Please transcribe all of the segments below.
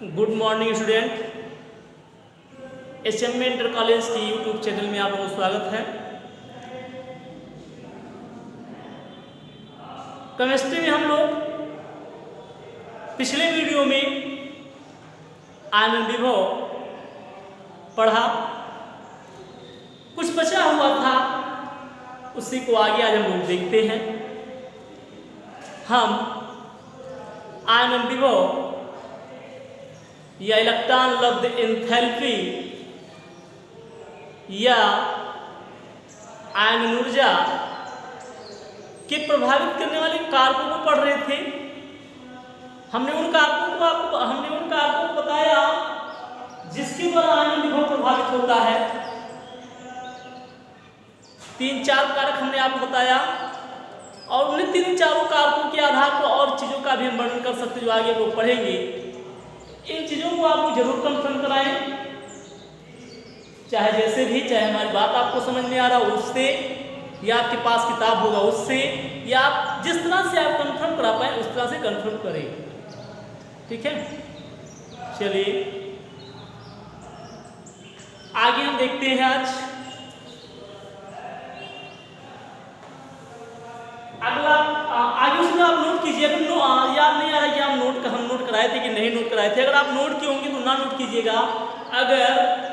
Good morning student. HM inter college की YouTube channel में आप लोगों का स्वागत है। केमिस्ट्री में हम लोग पिछले वीडियो में आयनन विभव पढ़ा, कुछ बचा हुआ था उसी को आगे आज हम लोग देखते हैं। हम आयनन विभव या इलेक्ट्रॉन लब्ध एंथैल्पी या आयनन ऊर्जा के प्रभावित करने वाले कारकों को पढ़ रहे थे। हमने उन कारकों को बताया जिसके द्वारा आयनन विभव प्रभावित होता है। 3-4 कारक हमने आपको बताया और उन्हें 3-4 कारकों के आधार पर और चीज़ों का भी हम वर्णन कर सकते जो आगे लोग पढ़ेंगे। इन चीज़ों को आप जरूर कंफर्म कराएं, चाहे जैसे भी, चाहे हमारी बात आपको समझ में आ रहा हो उससे, या आपके पास किताब होगा उससे, या आप जिस तरह से आप कंफर्म करा पाए उस तरह से कंफर्म करें। ठीक है, चलिए आगे हम देखते हैं। आज अगला आगे उसमें आप नोट कीजिए। अगर याद नहीं आ रहा कि हम नोट कराए थे कि नहीं नोट कराए थे। अगर आप नोट किए होंगे तो ना नोट कीजिएगा, अगर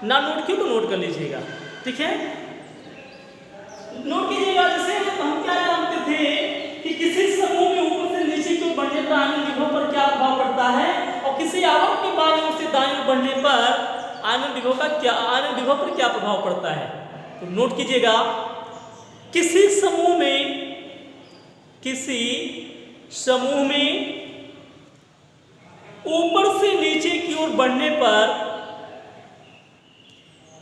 ना नोट किए तो नोट कर लीजिएगा। ठीक है, नोट कीजिएगा। जैसे हम क्या जानते थे कि किसी समूह में ऊपर से नीचे की ओर बढ़ने पर आयनन विभव पर क्या प्रभाव पड़ता है, और किसी आवर्त के बाईं ओर से दाईं ओर बढ़ने पर आयनन विभव पर क्या प्रभाव पड़ता है। तो नोट कीजिएगा, किसी समूह में ऊपर से नीचे की ओर बढ़ने पर,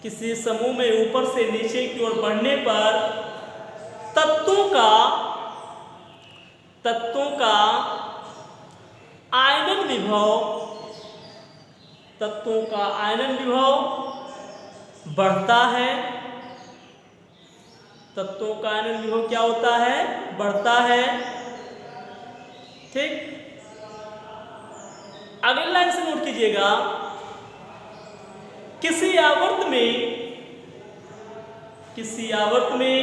किसी समूह में ऊपर से नीचे की ओर बढ़ने पर तत्वों का आयनन विभव बढ़ता है। तत्वों का आयनन विभव क्या होता है? बढ़ता है। ठीक, अगली लाइन से नोट कीजिएगा, किसी आवर्त में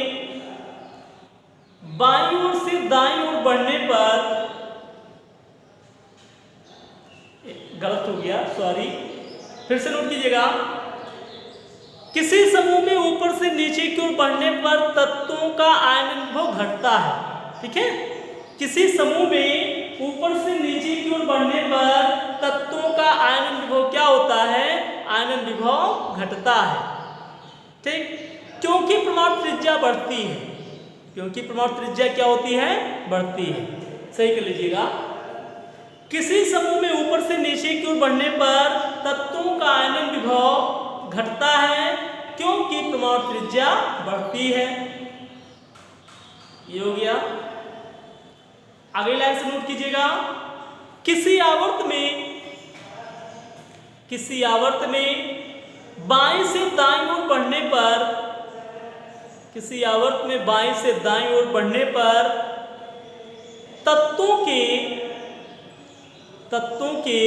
बाईं ओर से दाईं ओर बढ़ने पर, गलत हो गया, सॉरी, फिर से नोट कीजिएगा, किसी समूह में ऊपर से नीचे की ओर बढ़ने पर तत्वों का आयनन विभव घटता है। ठीक है, किसी समूह में ऊपर से नीचे की ओर बढ़ने पर तत्वों का आयनन विभव क्या होता है? आयनन विभव घटता है। ठीक, क्योंकि परमाणु त्रिज्या बढ़ती है। क्योंकि परमाणु त्रिज्या क्या होती है? बढ़ती है। सही कर लीजिएगा, किसी समूह में ऊपर से नीचे की ओर बढ़ने पर तत्वों का आयनन विभव घटता है क्योंकि परमाणु त्रिज्या बढ़ती है। ये हो गया। अगली लाइन से नोट कीजिएगा, किसी आवर्त में बाईं से दाईं ओर बढ़ने पर, किसी आवर्त में बाईं से दाईं ओर बढ़ने पर तत्वों के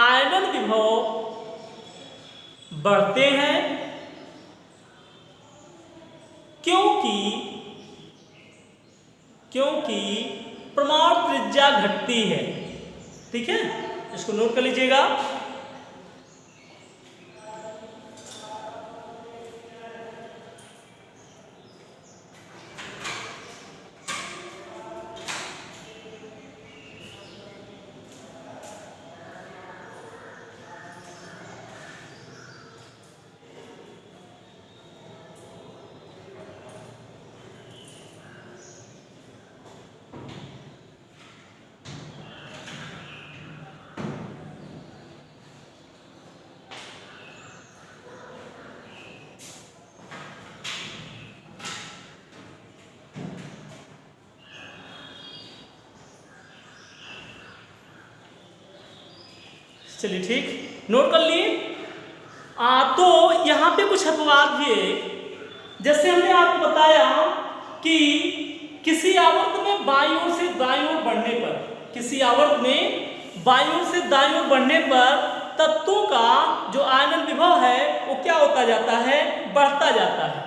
आयनन विभव बढ़ते हैं क्योंकि परमाणु त्रिज्या घटती है। ठीक है, इसको नोट कर लीजिएगा। चलिए ठीक, नोट कर लिए। तो यहाँ पे कुछ अपवाद भी है। जैसे हमने आपको बताया कि किसी आवर्त में बाईं ओर से दाईं ओर बढ़ने पर, किसी आवर्त में बाईं ओर से दाईं ओर बढ़ने पर तत्वों का जो आयनन विभव है वो क्या होता जाता है, बढ़ता जाता है।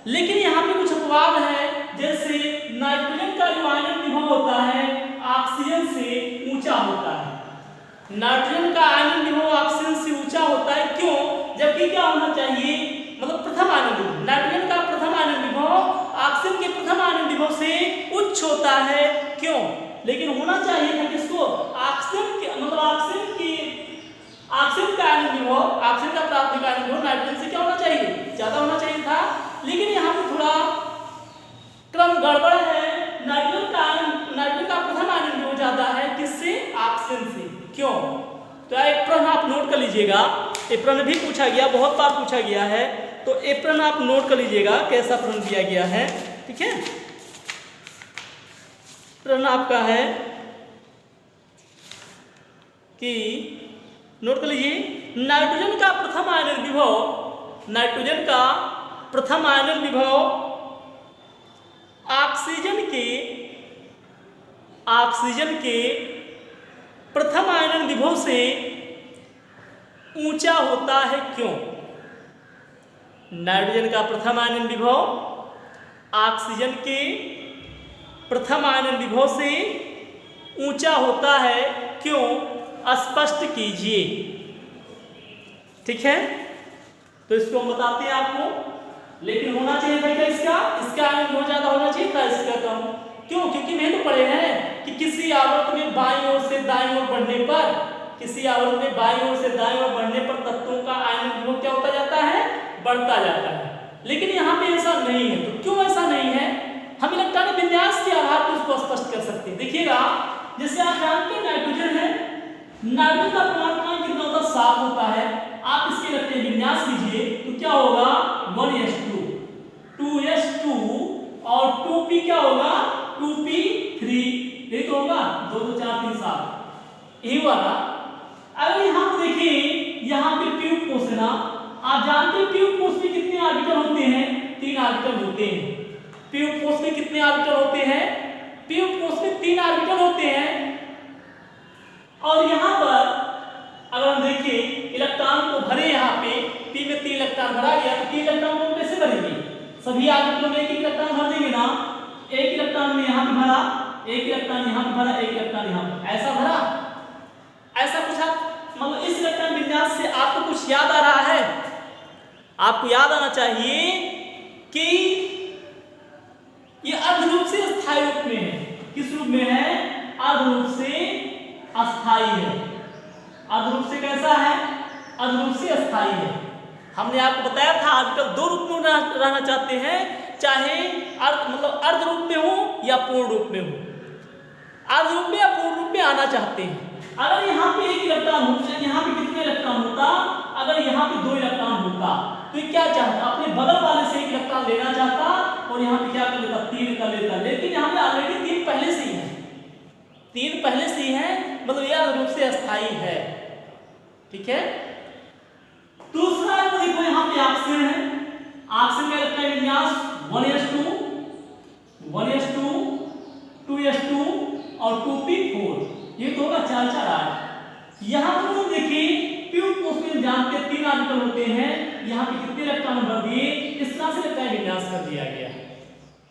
लेकिन यहाँ पे कुछ अपवाद है, जैसे नाइट्रोजन का जो आयनन विभव होता है ऑक्सीजन से ऊंचा होता है। नाइट्रोजन का आयनन विभव ऑक्सीजन से ऊंचा होता है, क्यों? जबकि क्या होना चाहिए, मतलब प्रथम आयनन विभव, नाइट्रोजन का प्रथम आयनन विभव ऑक्सीजन के प्रथम आयनन विभव से उच्च होता है, क्यों? लेकिन होना चाहिए था किसको, ऑक्सीजन के, मतलब ऑक्सीजन का आयनन विभव, ऑक्सीजन का प्राथमिक आयनन विभव नाइट्रोजन से क्या होना चाहिए, ज्यादा होना चाहिए था। लेकिन यहाँ पे थोड़ा क्रम गड़बड़ है, नाइट्रोजन का प्रथम आयनन विभव ज्यादा है, किससे, ऑक्सीजन से, क्यों? तो एक प्रश्न आप नोट कर लीजिएगा, ये प्रश्न भी पूछा गया, बहुत बार पूछा गया है, तो ये प्रश्न आप नोट कर लीजिएगा कैसा प्रश्न दिया गया है, ठीक है। प्रश्न आपका है कि नोट कर लीजिए, नाइट्रोजन का प्रथम आयनन विभव, नाइट्रोजन का प्रथम आयनन विभव ऑक्सीजन के प्रथम आयनन विभव से ऊंचा होता है, क्यों? नाइट्रोजन का प्रथम आयनन विभव ऑक्सीजन के प्रथम आयनन विभव से ऊंचा होता है, क्यों? स्पष्ट कीजिए, ठीक है। तो इसको हम बताते हैं आपको, लेकिन होना चाहिए था क्या इसका आयनन बहुत ज्यादा होना चाहिए था, इसका कम, क्यों? क्योंकि मैं तो पढ़े हैं कि किसी आवर्त में बाईं ओर से दाईं ओर बढ़ने पर, किसी आवर्त में बाईं ओर से दाईं ओर बढ़ने पर तत्वों का आयनन विभव क्या होता जाता है, बढ़ता जाता है। लेकिन यहाँ पे ऐसा नहीं है, तो क्यों ऐसा नहीं है, हम इलेक्ट्रॉनिक विन्यास के आधार पर उसको स्पष्ट कर सकते हैं। देखिएगा, जैसे आप जानते हैं नाइट्रोजन है, नाइट्रोजन का परमाणु कितना होता है, 7 होता है। आप इसके इलेक्ट्रॉनिक विन्यास कीजिए तो क्या होगा, 1s2, 2s2 और 2p क्या होगा, 2p3, ये तो होगा 2 2 4 3 7, यही वाला। अगर यहाँ पर देखिए, यहाँ पे ट्यूब कोष है ना, आप जानते हैं ट्यूब कोष में कितने ऑर्बिटल होते हैं, 3 ऑर्बिटल होते हैं। ट्यूब कोष में कितने ऑर्बिटल होते हैं, ट्यूब कोष में 3 ऑर्बिटल होते हैं। और यहाँ पर अगर हम देखें इलेक्ट्रॉन को भरे, यहाँ पे p में 3 इलेक्ट्रॉन भरा गया, तो 3 इलेक्ट्रॉन को कैसे भरेंगे, सभी ऑर्बिटलों में एक इलेक्ट्रॉन भर देंगे ना, एक इलेक्ट्रॉन में यहाँ पे भरा, एक इलेक्ट्रॉन यहाँ पे भरा, एक इलेक्ट्रॉन यहाँ पे, ऐसा भरा, ऐसा कुछ आप, मतलब इस इलेक्ट्रॉन विन्यास से आपको कुछ याद आ रहा है, आपको याद आना चाहिए कि ये अर्ध रूप से अस्थायी रूप में है। किस रूप में है, अर्ध रूप से अस्थायी है। अर्ध रूप से कैसा है, अर्ध रूप से अस्थायी है। हमने आपको बताया था आजकल 2 रूप में रहना चाहते हैं, चाहे अर्ध रूप में हो या पूर्ण रूप में हो, अर्ध रूप में या पूर्ण रूप में आना चाहते हैं। अगर यहाँ पे 1 इलेक्ट्रॉन होता, यहाँ पे कितने इलेक्ट्रॉन होता, अगर यहाँ पे 2 इलेक्ट्रॉन होता तो क्या चाहता, अपने बगल वाले से 1 इलेक्ट्रॉन लेना चाहता और यहाँ पे क्या कर लेता, 3 कर लेता। लेकिन यहाँ पे ऑलरेडी 3 पहले से ही है, 3 पहले से ही है, मतलब यह अर्ध रूप से अस्थायी है, ठीक है। दूसरा देखो, यहाँ पे ऑक्सीजन है, ऑक्सीजन का इलेक्ट्रॉन विन्यास 1s2, 1s2, 2s2 और 2p4, ये तो होगा 4 4 8। यहाँ पर देखिए ट्यूब कोष में जानते 3 ऑर्बिटल होते हैं, यहाँ पे कितने इलेक्ट्रॉन भर दिए, इस तरह से इलेक्ट्रॉन विन्यास कर दिया गया,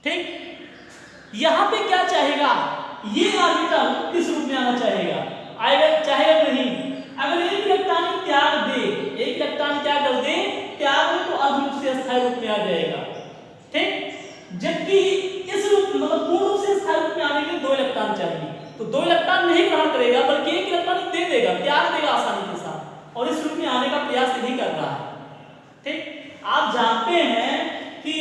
ठीक। यहाँ पे क्या चाहेगा, ये ऑर्बिटल किस रूप में आना चाहेगा, आएगा, चाहेगा नहीं। अगर एक इलेक्ट्रॉन त्याग दे, एक इलेक्ट्रॉन क्या कर दे, त्याग दे, तो अर्ध रूप से अस्थायी रूप में आ जाएगा, ठीक। जबकि इस रूप मतलब पूर्ण रूप से अस्थायी रूप में आने के लिए 2 इलेक्ट्रॉन चाहिए, तो 2 इलेक्ट्रॉन नहीं ग्रहण करेगा, बल्कि 1 इलेक्ट्रॉन दे देगा, त्याग देगा आसानी के साथ, और इस रूप में आने का प्रयास नहीं कर रहा है, ठीक। आप जानते हैं कि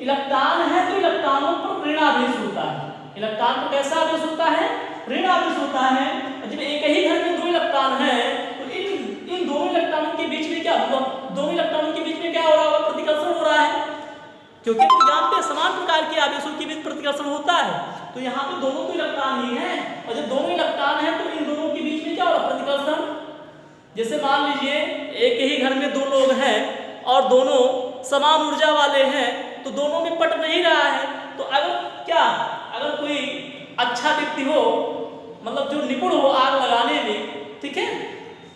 इलेक्ट्रॉन है तो इलेक्ट्रॉनों पर ऋण आवेश होता है, इलेक्ट्रॉन पर कैसा आवेश होता है, ऋण आवेश होता है। जब एक ही घर में 2 इलेक्ट्रॉन है तो इन दोनों इलेक्ट्रॉनों के बीच में क्या होगा, दोनों इलेक्ट्रॉनों के बीच में क्या हो रहा होगा, प्रतिकर्षण हो रहा है, क्योंकि हम जानते हैं समान प्रकार के आवेशों के बीच प्रतिकर्षण होता है। तो यहाँ पे दोनों तो इलेक्ट्रॉन ही हैं, और जब दोनों इलेक्ट्रॉन हैं तो इन दोनों के बीच में क्या हो रहा है, प्रतिकर्षण। जैसे मान लीजिए एक ही घर में 2 लोग हैं और दोनों समान ऊर्जा वाले हैं, तो दोनों में पट नहीं रहा है, तो अगर कोई अच्छा व्यक्ति हो मतलब जो निपुण हो आग लगाने में, ठीक है,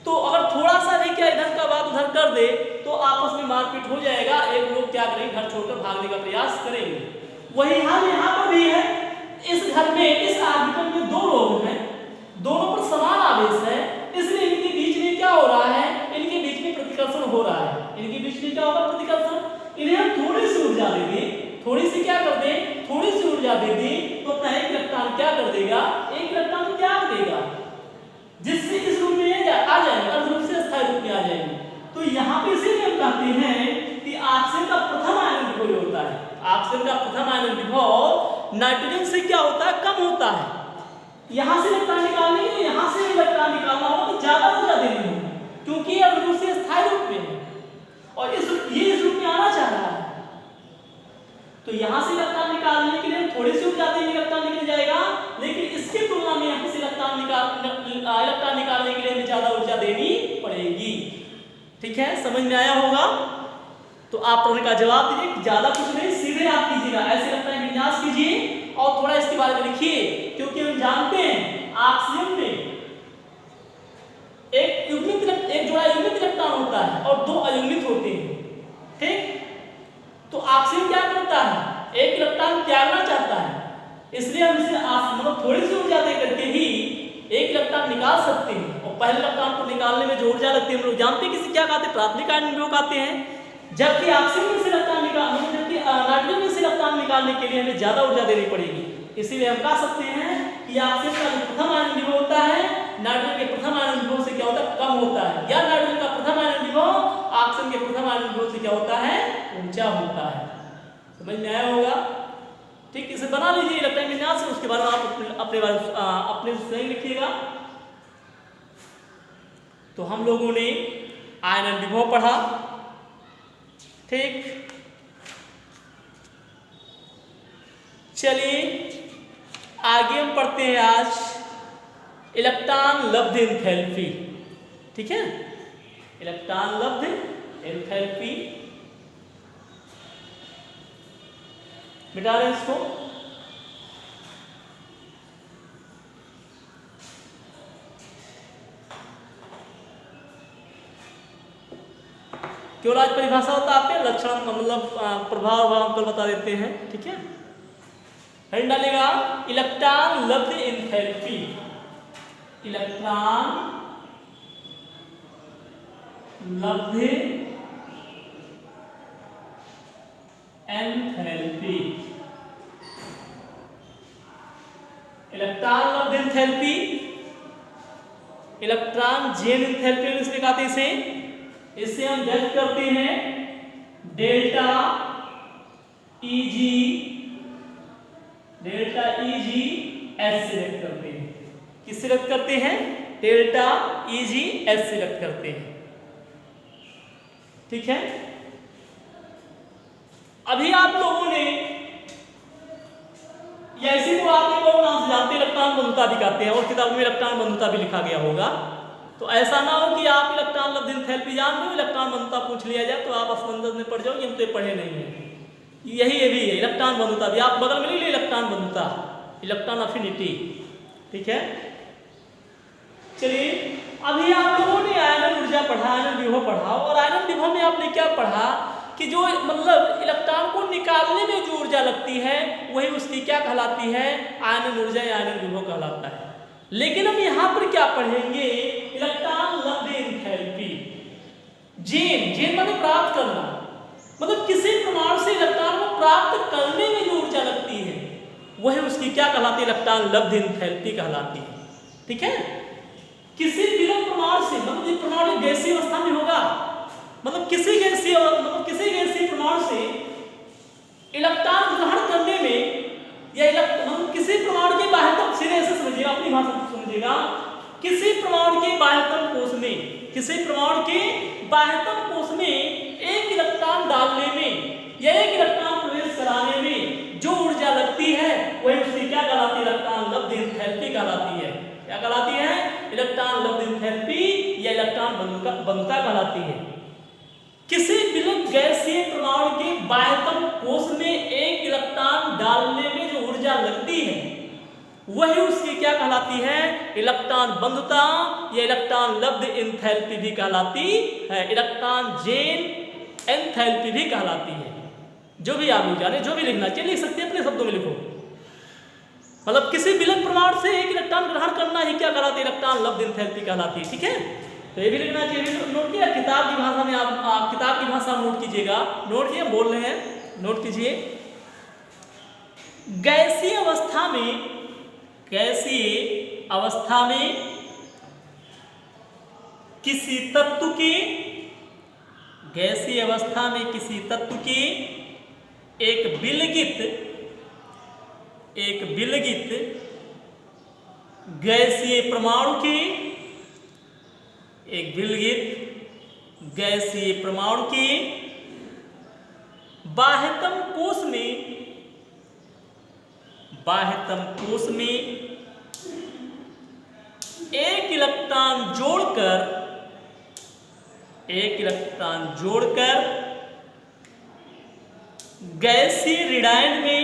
तो अगर थोड़ा सा भी क्या इधर का बात उधर कर दे तो आपस में मारपीट हो जाएगा, एक लोग क्या करेंगे, घर छोड़कर भागने का प्रयास करेंगे। वही हाल यहाँ पर भी है। इस घर में, इस आर्टिकल में 2 लोग हैं, दोनों पर समान आवेश है, इसलिए इनके बीच में क्या हो रहा है, इनके बीच में प्रतिकर्षण हो रहा है। इनके बीच में क्या होगा, प्रतिकर्षण। इन्हें हम थोड़ी सी ऊर्जा दे दें, थोड़ी सी क्या कर दें, थोड़ी सी ऊर्जा दे दें, तो अपना एक इलेक्ट्रॉन क्या कर देगा, एक इलेक्ट्रॉन त्याग देगा, जिससे इस रूप में आ जाएंगे, अर्ध रूप से स्थायी रूप में आ जाएंगे। तो यहाँ पे इसीलिए हम कहते हैं कि ऑक्सीजन का प्रथम आयन विभव होता है। ऑक्सीजन का प्रथम आयन विभव नाइट्रोजन से क्या होता है, कम होता है। यहाँ से इलेक्ट्रॉन निकालने के लिए यहाँ से इलेक्ट्रॉन निकालना होगा तो ज्यादा ऊर्जा देनी होगी, क्योंकि ये अर्ध रूप से स्थायी रूप में है और ये इस रूप में आना चाह रहा है। तो यहाँ से इलेक्ट्रॉन निकालने के लिए थोड़ी सी ऊर्जा देंगे, इलेक्ट्रॉन निकल जाएगा, लेकिन इसकी तुलना में यहाँ से इलेक्ट्रॉन निकालने के लिए हमें ज्यादा ऊर्जा देनी पड़ेगी। ठीक है, समझ में आया होगा? तो आप प्रश्न का जवाब दीजिए, ज्यादा कुछ नहीं, सीधे आप कीजिएगा, ऐसे इलेक्ट्रॉन विन्यास कीजिए और थोड़ा इसके बारे में लिखिए, क्योंकि हम जानते हैं ऑक्सीजन में एक जोड़ा युग्मित इलेक्ट्रॉन होता है और 2 अयुग्मित होते हैं। ठीक, तो ऑक्सीजन क्या करता है, एक इलेक्ट्रॉन त्यागना चाहता है, इसलिए हम इसे मतलब थोड़ी सी ऊर्जा दे करके ही एक इलेक्ट्रॉन निकाल सकते हैं। और पहले इलेक्ट्रॉन को निकालने में जो ऊर्जा लगती है हम लोग जानते हैं, किसी क्या कहते हैं, प्राथमिक आयन विभव कहते हैं। जबकि ऑक्सीजन में से इलेक्ट्रॉन नाइट्रोजन में से इलेक्ट्रॉन निकालने के लिए हमें ज्यादा ऊर्जा देनी पड़ेगी। इसीलिए हम कह सकते हैं कि ऑक्सीजन का जो प्रथम आयन विभव होता है नाइट्रोजन के प्रथम आयन विभव से क्या होता है, कम होता है, या नाइट्रोजन का प्रथम आयन विभव ऑक्सीजन के प्रथम आयन विभव से क्या होता है, ऊंचा होता है। समझ में आया होगा? ठीक, इसे बना लीजिए इलेक्ट्रॉन विन्यास, उसके बाद आप अपने स्वयं लिखिएगा। तो हम लोगों ने आयनन विभव पढ़ा। ठीक, चलिए आगे हम पढ़ते हैं आज इलेक्ट्रॉन लब्ध एंथैल्पी। ठीक है, इलेक्ट्रॉन लब्ध एंथैल्पी, मिटा दें इसको। केवल आज परिभाषा होता है आपके लक्षण मतलब प्रभाव हम कल बता देते हैं। ठीक है, हेड डालेगा इलेक्ट्रॉन लब्ध एंथैल्पी, इलेक्ट्रॉन लब्ध एंथैल्पी, इलेक्ट्रॉन लब्ध एंथैल्पी, इलेक्ट्रॉन जेन एंथैल्पी इसलिए कहते हैं इससे हम व्यक्त करते हैं delta easy, delta easy S से व्यक्त करते हैं। किससे व्यक्त करते हैं, डेल्टा ईजी एस से व्यक्त करते हैं। ठीक है, अभी आप लोगों ने ऐसे तो आपने बहुत नाम से जानते इलेक्ट्रॉन बंधुता भी कहते हैं और किताबों में इलेक्ट्रॉन बंधुता भी लिखा गया होगा। तो ऐसा ना हो कि आप इलेक्ट्रॉन लब्ध एंथैल्पी जान लो, इलेक्ट्रॉन बंधुता पूछ लिया जाए तो आप असमंजस में पड़ जाओ कि हम तो पढ़े नहीं है। यही ये भी है इलेक्ट्रॉन बंधुता भी, आप बगल में ले लो इलेक्ट्रॉन बंधुता, इलेक्ट्रॉन अफिनिटी। ठीक है, चलिए अभी आप लोगों ने आयनन ऊर्जा पढ़ा, आयनन विभव पढ़ा, और आयनन विभव में आपने क्या पढ़ा कि जो मतलब इलेक्ट्रॉन को निकालने में जो ऊर्जा लगती है वही उसकी क्या कहलाती है, आयनन ऊर्जा या आयनन विभव कहलाता है। लेकिन हम यहाँ पर क्या पढ़ेंगे, इलेक्ट्रॉन लब्ध एंथैल्पी। जेन माने प्राप्त करना, मतलब किसी परमाणु से इलेक्ट्रॉन को प्राप्त करने में जो ऊर्जा लगती है वह उसकी क्या कहलाती है, इलेक्ट्रॉन लब्ध एंथैल्पी कहलाती है। ठीक है, किसी विलयन परमाणु से मतलब ये परमाणु गैसीय अवस्था में होगा, मतलब किसी गैसीय परमाणु से इलेक्ट्रॉन ग्रहण करने में या मतलब किसी परमाणु के बाह्यतम सिरे से समझिएगा, अपनी भाषा में समझिएगा, किसी परमाणु के बाह्यतम कोश में, किसी परमाणु के बाह्यतम कोश में एक इलेक्ट्रॉन डालने में या एक इलेक्ट्रॉन प्रवेश कराने में जो ऊर्जा लगती है वही उसकी क्या कहलाती है, इलेक्ट्रॉन लब्ध एंथैल्पी कहलाती है। क्या कहलाती है, इलेक्ट्रॉन लब्ध एंथैल्पी या इलेक्ट्रॉन बंधुता कहलाती है। किसी विलयन गैसीय परमाणु के बाह्यतम कोश में एक इलेक्ट्रॉन डालने में जो ऊर्जा लगती है वही उसकी क्या कहलाती है, इलेक्ट्रॉन बंधुता या इलेक्ट्रॉन लब्ध एंथैल्पी भी कहलाती है, इलेक्ट्रॉन जेन एंथैल्पी भी कहलाती है। जो भी आप लोग जाने, जो भी लिखना चाहिए लिख सकते हैं, अपने शब्दों में लिखो। मतलब किसी विलयन परमाणु से एक इलेक्ट्रॉन ग्रहण करना ही क्या कहलाती है, इलेक्ट्रॉन लब्ध एंथैल्पी कहलाती है। ठीक है, तो ये भी लिखना चाहिए, नोट किया। किताब की भाषा में आप किताब की भाषा नोट कीजिएगा, नोट किए, बोल रहे हैं, नोट कीजिए। गैसीय अवस्था में, गैसीय अवस्था में किसी तत्व के, गैसीय अवस्था में किसी तत्व के एक विलगित गैसीय परमाणु के, एक विलगित गैसीय परमाणु के बाह्यतम कोश में एक इलेक्ट्रॉन जोड़कर गैसीय ऋणायन में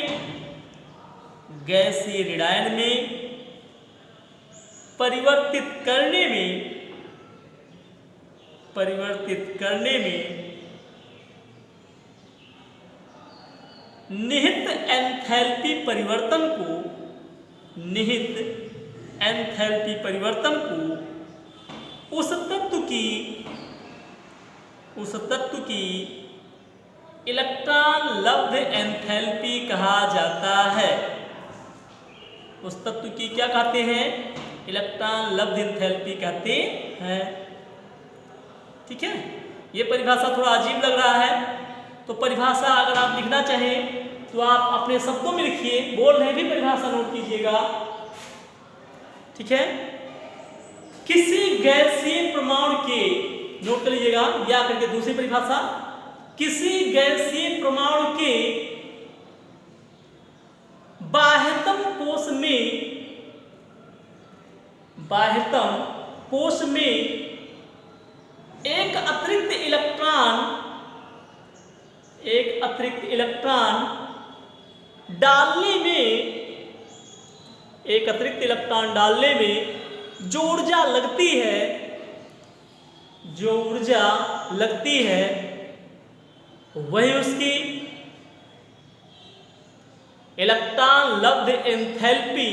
परिवर्तित करने में निहित एंथैल्पी परिवर्तन को उस तत्व की इलेक्ट्रॉन लब्ध एंथैल्पी कहा जाता है। उस तत्व की क्या कहते हैं, इलेक्ट्रॉन लब्ध एंथैल्पी कहते हैं। ठीक है, ये परिभाषा थोड़ा अजीब लग रहा है, तो परिभाषा अगर आप लिखना चाहें तो आप अपने शब्दों में लिखिए, बोल रहे भी परिभाषा नोट कीजिएगा। ठीक है, किसी गैसीय परमाणु के, नोट कर लीजिएगा, या करके दूसरी परिभाषा, किसी गैसीय परमाणु के बाह्यतम कोश में एक अतिरिक्त इलेक्ट्रॉन डालने में जो ऊर्जा लगती है वही उसकी इलेक्ट्रॉन लब्ध एंथैल्पी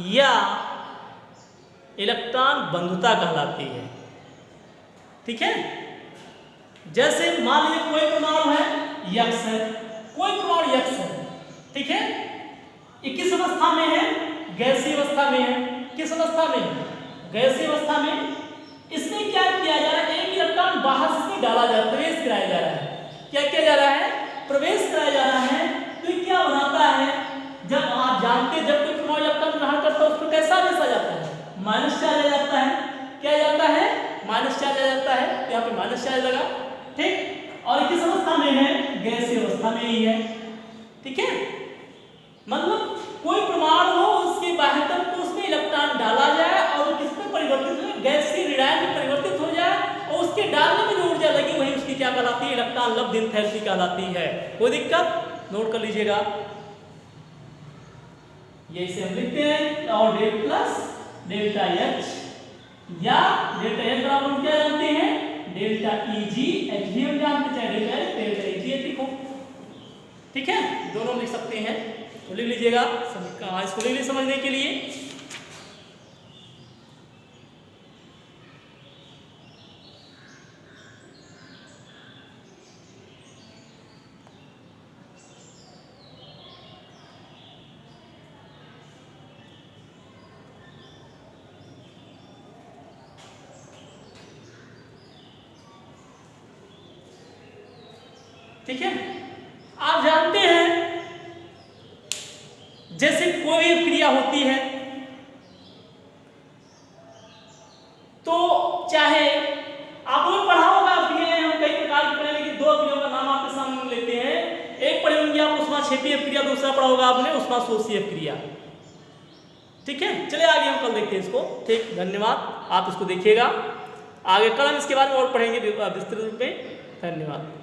या इलेक्ट्रॉन बंधुता कहलाती है। ठीक है, जैसे मान लीजिए कोई परमाणु है यक्स है, कोई परमाणु यक्स है। ठीक है, ये किस अवस्था में है, गैसीय अवस्था में है। किस अवस्था में है, गैसीय अवस्था में। इसमें क्या किया जा रहा है, एक इलेक्ट्रॉन बाहर से डाला जा रहा है, प्रवेश कराया जा रहा है। क्या किया जा रहा है, प्रवेश कराया जा रहा है। तो ये क्या बनाता है, जब आप जानते हैं जब कोई परमाणु इलेक्ट्रॉन ग्रहण करता है उस पर कैसा आवेश आ जाता है, माइनस चार्ज आ जाता है। क्या जाता है, माइनस चार्ज आ जाता है। तो यहाँ पे माइनस चार्ज लगा। ठीक, और किस अवस्था में है, गैसीय अवस्था में ही है। ठीक है, मतलब कोई परमाणु हो उसके बाह्यतम कोश में इलेक्ट्रॉन डाला जाए और किस में परिवर्तित हो, गैसीय ऋणायन में परिवर्तित हो जाए, और उसके डालने में जो ऊर्जा लगी वही उसकी क्या कहलाती है, इलेक्ट्रॉन लब्ध एंथैल्पी कहलाती है। कोई दिक्कत, नोट कर लीजिएगा। ये इसे हम लिखते हैं और डेल प्लस डेल्टा एच, या डेल्टा एच बराबर क्या जानते हैं, डेल्टा ईजी। एच भी हम जानते, चाहे डेल्टा एच डेल्टा ईजी लिखो। ठीक है, दोनों लिख सकते हैं, तो लिख लीजिएगा इसको लिख लीजिए समझने के लिए। ठीक है, आप जानते हैं जैसे कोई भी क्रिया होती है तो चाहे आपने पढ़ा होगा, क्रियाएं हम कई प्रकार की पढ़े, लेकिन दो क्रियाओं का नाम आपके सामने लेते हैं। एक पढ़े होंगे आप उष्माक्षेपीय क्रिया, दूसरा पढ़ा होगा आपने उष्माशोषीय क्रिया। ठीक है, चलिए आगे हम कल देखते हैं इसको। ठीक, धन्यवाद, आप इसको देखिएगा। आगे कल हम इसके बारे में और पढ़ेंगे विस्तृत रूप में। धन्यवाद।